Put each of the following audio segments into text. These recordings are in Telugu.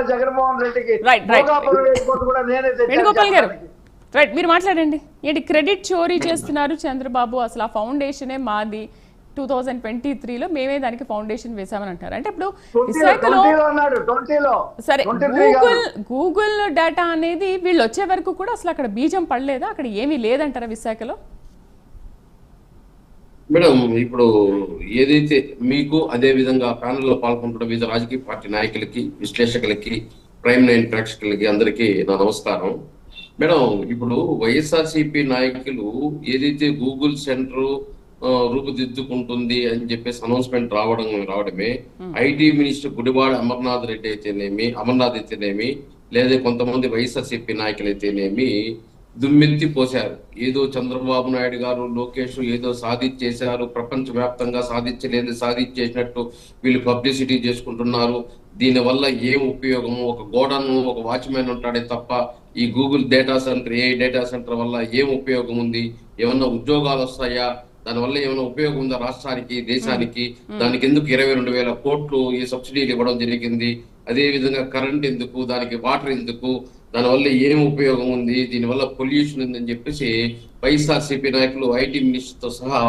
ఇవాళ జగన్మోహన్ రెడ్డికి కూడా నేనే వేణుగోపాల్ గారు రైట్, మీరు మాట్లాడండి. ఏంటి క్రెడిట్ చోరీ చేస్తున్నారు చంద్రబాబు, అసలు ఆ ఫౌండేషనే మాది, 2023లో మేమే దానికి ఫౌండేషన్ వేసామని అంటారు. అంటే ఇప్పుడు విశాఖలో సరే గూగుల్ డేటా అనేది వీళ్ళు వచ్చే వరకు కూడా అసలు అక్కడ బీజం పడలేదా, అక్కడ ఏమీ లేదంటారా విశాఖలో? మేడం, ఇప్పుడు ఏదైతే మీకు అదే విధంగా ప్యానెల్లో పాల్గొంటున్న వివిధ రాజకీయ పార్టీ నాయకులకి, విశ్లేషకులకి, ప్రైమ్ 9 ప్రేక్షకులకి అందరికీ నా నమస్కారం. మేడం, ఇప్పుడు వైఎస్ఆర్సీపీ నాయకులు ఏదైతే గూగుల్ సెంటర్ రూపుదిద్దుకుంటుంది అని చెప్పేసి అనౌన్స్మెంట్ రావడమే ఐటీ మినిస్టర్ గుడివాడ అమర్నాథ్ అయితేనేమి లేదా కొంతమంది వైఎస్ఆర్సీపీ నాయకులు అయితేనేమి దుమ్మెత్తి పోశారు. ఏదో చంద్రబాబు నాయుడు గారు, లోకేష్ ఏదో సాధించేశారు, ప్రపంచ వ్యాప్తంగా సాధించేసినట్టు వీళ్ళు పబ్లిసిటీ చేసుకుంటున్నారు. దీని వల్ల ఏం ఉపయోగము, ఒక గోడను ఒక వాచ్మెన్ ఉంటాడే తప్ప ఈ గూగుల్ డేటా సెంటర్, ఏ డేటా సెంటర్ వల్ల ఏం ఉపయోగం ఉంది, ఏమన్నా ఉద్యోగాలు వస్తాయా, దానివల్ల ఏమైనా ఉపయోగం ఉందా రాష్ట్రానికి, దేశానికి? దానికి ఎందుకు 22,000 కోట్లు ఈ సబ్సిడీలు ఇవ్వడం జరిగింది? అదే విధంగా కరెంట్ ఎందుకు, దానికి వాటర్ ఎందుకు, దానివల్ల ఏం ఉపయోగం ఉంది, దీనివల్ల పొల్యూషన్ ఉందని చెప్పేసి వైఎస్ఆర్సీపీ నాయకులు ఐటీ మినిస్టర్ తో సహా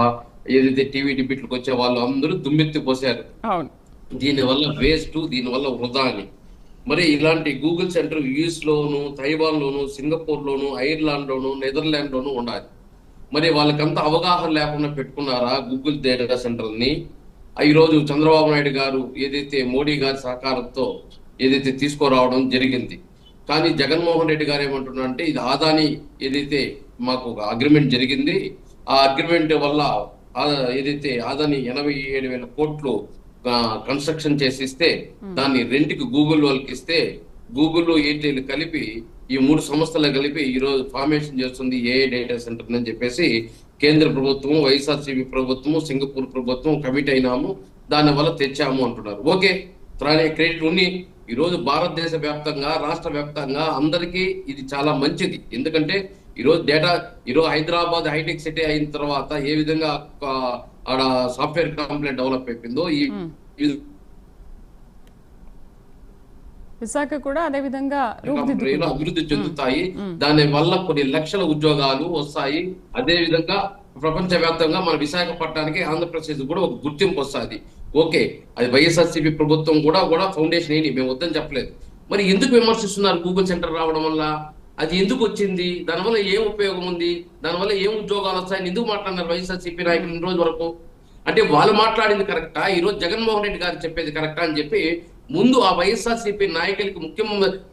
ఏదైతే టీవీ డిబేట్లకు వచ్చే వాళ్ళు అందరూ దుమ్మెత్తి పోసారు. దీనివల్ల వేస్ట్, దీనివల్ల వృధా అని. మరి ఇలాంటి గూగుల్ సెంటర్ యుఎస్ లోను, తైవాన్ లోను, సింగపూర్ లోను, ఐర్లాండ్ లోను, నెదర్లాండ్ లోను ఉండాలి. మరి వాళ్ళకంతా అవగాహన లేకుండా పెట్టుకున్నారా గూగుల్ డేటా సెంటర్ ని? ఈరోజు చంద్రబాబు నాయుడు గారు ఏదైతే మోడీ గారి సహకారంతో ఏదైతే తీసుకురావడం జరిగింది. కానీ జగన్మోహన్ రెడ్డి గారు ఏమంటున్నారు అంటే, ఇది ఆదాని ఏదైతే మాకు ఒక అగ్రిమెంట్ జరిగింది, ఆ అగ్రిమెంట్ వల్ల ఏదైతే ఆదాని 87,000 కోట్లు కన్స్ట్రక్షన్ చేసి ఇస్తే దాన్ని రెంట్కి గూగుల్ వాళ్ళకి ఇస్తే, గూగుల్ ఎయిర్టెల్ కలిపి ఈ 3 సంస్థలు కలిపి ఈ రోజు ఫార్మేషన్ చేస్తుంది ఏఐ డేటా సెంటర్ అని చెప్పేసి కేంద్ర ప్రభుత్వం, వైఎస్ఆర్సీపీ ప్రభుత్వం, సింగపూర్ ప్రభుత్వం కమిట్ అయినాము, దాని వల్ల తెచ్చాము అంటున్నారు. ఓకే, క్రెడిట్ ఉన్ని ఈ రోజు భారతదేశ వ్యాప్తంగా, రాష్ట్ర వ్యాప్తంగా అందరికీ ఇది చాలా మంచిది. ఎందుకంటే ఈరోజు హైదరాబాద్ హైటెక్ సిటీ అయిన తర్వాత ఏ విధంగా ఆడ సాఫ్ట్వేర్ కంపెనీ డెవలప్ అయిపోయిందో ఈ విశాఖ కూడా అదే విధంగా అభివృద్ధి చెందుతాయి. దాని వల్ల కొన్ని లక్షల ఉద్యోగాలు వస్తాయి. అదే విధంగా ప్రపంచ వ్యాప్తంగా మన విశాఖపట్నానికి, ఆంధ్రప్రదేశ్ కూడా ఒక గుర్తింపు వస్తుంది. ఓకే, అది వైఎస్ఆర్సీపీ ప్రభుత్వం కూడా ఫౌండేషన్ అయింది, మేము వద్దని చెప్పలేదు. మరి ఎందుకు విమర్శిస్తున్నారు గూగుల్ సెంటర్ రావడం వల్ల? అది ఎందుకు వచ్చింది, దానివల్ల ఏం ఉపయోగం ఉంది, దానివల్ల ఏం ఉద్యోగాలు వస్తాయని ఎందుకు మాట్లాడినారు వైఎస్ఆర్సీపీ నాయకులు ఈ రోజు వరకు? అంటే వాళ్ళు మాట్లాడింది కరెక్టా, ఈ రోజు జగన్మోహన్ రెడ్డి గారు చెప్పేది కరెక్టా అని చెప్పి ముందు ఆ వైఎస్ఆర్సీపీ నాయకులకి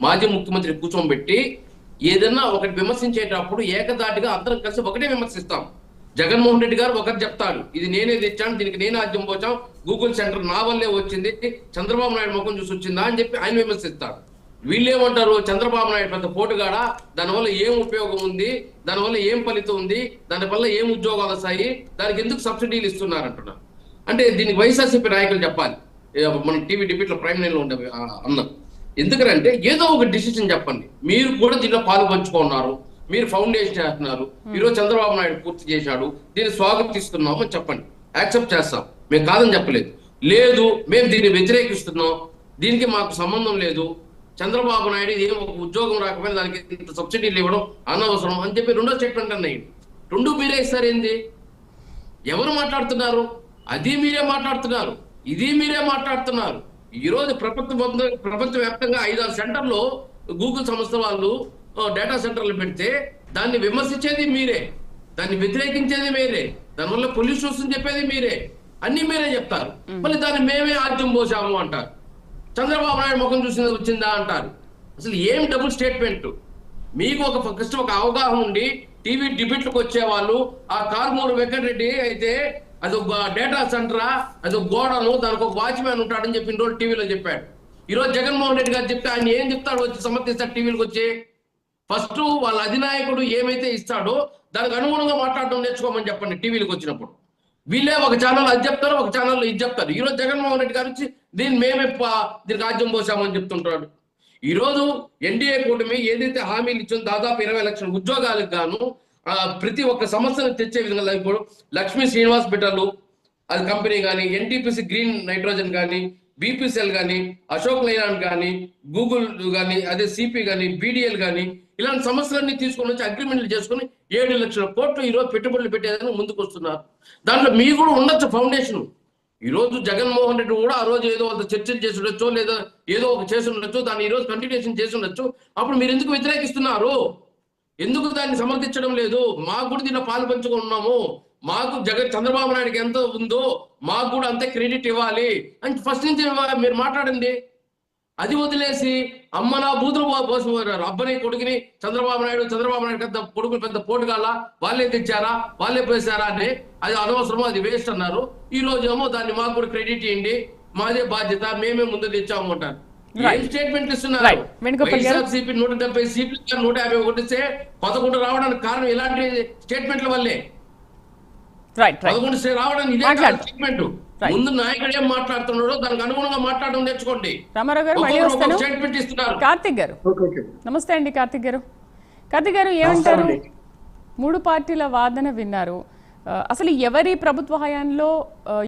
మాజీ ముఖ్యమంత్రి కూర్చోబెట్టి ఏదన్నా ఒకటి విమర్శించేటప్పుడు ఏకదాటిగా అందరం కలిసి ఒకటే విమర్శిస్తాం. జగన్మోహన్ రెడ్డి గారు ఒకటి చెప్తాడు, ఇది నేనే తెచ్చాను, దీనికి నేనే ఆద్యం పోచాం, గూగుల్ సెంటర్ నా వల్లే వచ్చింది, చంద్రబాబు నాయుడు ముఖం చూసి వచ్చిందా అని చెప్పి ఆయన విమర్శిస్తాడు. వీళ్ళేమంటారు, చంద్రబాబు నాయుడు పెద్ద పోటుగాడా, దానివల్ల ఏం ఉపయోగం ఉంది, దానివల్ల ఏం ఫలితం ఉంది, దానివల్ల ఏం ఉద్యోగాలు వస్తాయి, దానికి ఎందుకు సబ్సిడీలు ఇస్తున్నారు అంటున్నారు. అంటే దీనికి వైఎస్ఆర్సీపీ నాయకులు చెప్పాలి. మన టీవీ డిబేట్లో ప్రైమ్ 9లో ఉండే అన్న, ఎందుకంటే ఏదో ఒక డిసిషన్ చెప్పండి. మీరు కూడా దీనిలో పాలు పంచుకున్నారు, మీరు ఫౌండేషన్ చేస్తున్నారు, ఈరోజు చంద్రబాబు నాయుడు పూర్తి చేశాడు, దీన్ని స్వాగతిస్తున్నాము అని చెప్పండి, యాక్సెప్ట్ చేస్తాం, మేము కాదని చెప్పలేదు. లేదు, మేము దీన్ని వ్యతిరేకిస్తున్నాం, దీనికి మాకు సంబంధం లేదు, చంద్రబాబు నాయుడు ఏం ఒక ఉద్యోగం రాకపోయినా దానికి ఇంత సబ్సిడీలు ఇవ్వడం అనవసరం అని చెప్పి రెండో స్టేట్మెంట్ అన్నాయి. రెండు మీరే ఇస్తారేంది? ఎవరు మాట్లాడుతున్నారు? అది మీరే మాట్లాడుతున్నారు, ఇది మీరే మాట్లాడుతున్నారు. ఈ రోజు ప్రపంచ వ్యాప్తంగా 5-6 సెంటర్లు గూగుల్ సంస్థ వాళ్ళు డేటా సెంటర్లు పెడితే దాన్ని విమర్శించేది మీరే, దాన్ని వ్యతిరేకించేది మీరే, దానివల్ల పొల్యూషన్ వస్తుంది చెప్పేది మీరే, అన్ని మీరే చెప్తారు. మళ్ళీ దాన్ని మేమే ఆద్యం పోసాము అంటారు. చంద్రబాబు నాయుడు ముఖం చూసింది వచ్చిందా అంటారు. అసలు ఏం డబుల్ స్టేట్మెంట్? మీకు ఫస్ట్ ఒక అవగాహన ఉండి టీవీ డిబేట్లకు వచ్చే వాళ్ళు, ఆ కారుమూరు వెంకటరెడ్డి అయితే అది ఒక డేటా సెంటరా, అది ఒక గోడను, దానికి ఒక వాచ్మ్యాన్ ఉంటాడని చెప్పి రోజు టీవీలో చెప్పాడు. ఈరోజు జగన్మోహన్ రెడ్డి గారు చెప్తే ఆయన ఏం చెప్తాడు, వచ్చి సమర్థిస్తాడు టీవీలకు వచ్చి? ఫస్ట్ వాళ్ళ అధినాయకుడు ఏమైతే ఇస్తాడో దానికి అనుగుణంగా మాట్లాడడం నేర్చుకోమని చెప్పండి టీవీలకు వచ్చినప్పుడు. వీళ్ళే ఒక ఛానల్ అది చెప్తారు, ఒక ఛానల్లో ఇది చెప్తారు. ఈరోజు జగన్మోహన్ రెడ్డి గారు వచ్చి దీనికి ఆద్యం పోసామని చెప్తుంటాడు. ఈరోజు ఎన్డీఏ కూటమి ఏదైతే హామీలు ఇచ్చిందో దాదాపు 20 లక్షల ఉద్యోగాలకు గాను ప్రతి ఒక్క సమస్యను తెచ్చే విధంగా ఇప్పుడు లక్ష్మీ శ్రీనివాస్ బిడ్డలు అది కంపెనీ కానీ, ఎన్టీపీసీ గ్రీన్ నైట్రోజన్ కానీ, బీపీసీఎల్ కానీ, అశోక్ లైలాండ్ కానీ, గూగుల్ కానీ, అదే సిపి కానీ, బీడీఎల్ కానీ, ఇలాంటి సమస్యలన్నీ తీసుకొని వచ్చి అగ్రిమెంట్లు చేసుకుని 7 లక్షల కోట్లు ఈ రోజు పెట్టుబడులు పెట్టేదానికి ముందుకు వస్తున్నారు. దాంట్లో మీరు కూడా ఉండొచ్చు ఫౌండేషన్. ఈ రోజు జగన్మోహన్ రెడ్డి కూడా ఆ రోజు ఏదో ఒక చర్చలు చేసి ఉండొచ్చు, లేదా ఏదో ఒక చేసి ఉండొచ్చు, దాన్ని ఈ రోజు కంటిన్యూషన్ చేసి ఉండొచ్చు. అప్పుడు మీరు ఎందుకు వ్యతిరేకిస్తున్నారు? ఎందుకు దాన్ని సమర్థించడం లేదు? మాకు కూడా దీనిలో పాలు పంచుకొని ఉన్నాము, మాకు చంద్రబాబు నాయుడుకి ఎంత ఉందో మాకు కూడా అంతే క్రెడిట్ ఇవ్వాలి అని ఫస్ట్ నుంచి మీరు మాట్లాడండి. అది వదిలేసి అమ్మ నా బూతులు పోసుకున్నారు. అబ్బని కొడుకుని చంద్రబాబు నాయుడు పెద్ద కొడుకుని పెద్ద పోటుగాల, వాళ్ళే తెచ్చారా, వాళ్ళే పోసారా అని, అది అనవసరము, అది వేస్ట్ అన్నారు. ఈ రోజు ఏమో దాన్ని మాకు కూడా క్రెడిట్ ఇవ్వండి, మాదే బాధ్యత, మేమే ముందు తెచ్చాము అంటారు. ఏం స్టేట్మెంట్లు ఇస్తున్నారు? వైఎస్ఆర్సీపీ 170 సీట్లు 151 ఇస్తే 11 రావడానికి కారణం ఇలాంటి స్టేట్మెంట్ల వల్లే. 11 రావడానికి ఇదే స్టేట్మెంట్. ముందు నాయకుడు ఏం మాట్లాడుతున్నాడో దానికి అనుగుణంగా మాట్లాడడం నేర్చుకోండి. రామారావు గారు మళ్ళీ వస్తాను. స్టేట్మెంట్ ఇస్తున్నారు. కార్తిక్ గారు నమస్తే అండి. కార్తిక్ గారు ఏమంటారు? 3 పార్టీల వాదన విన్నారు. అసలు ఎవరి ప్రభుత్వ హయాంలో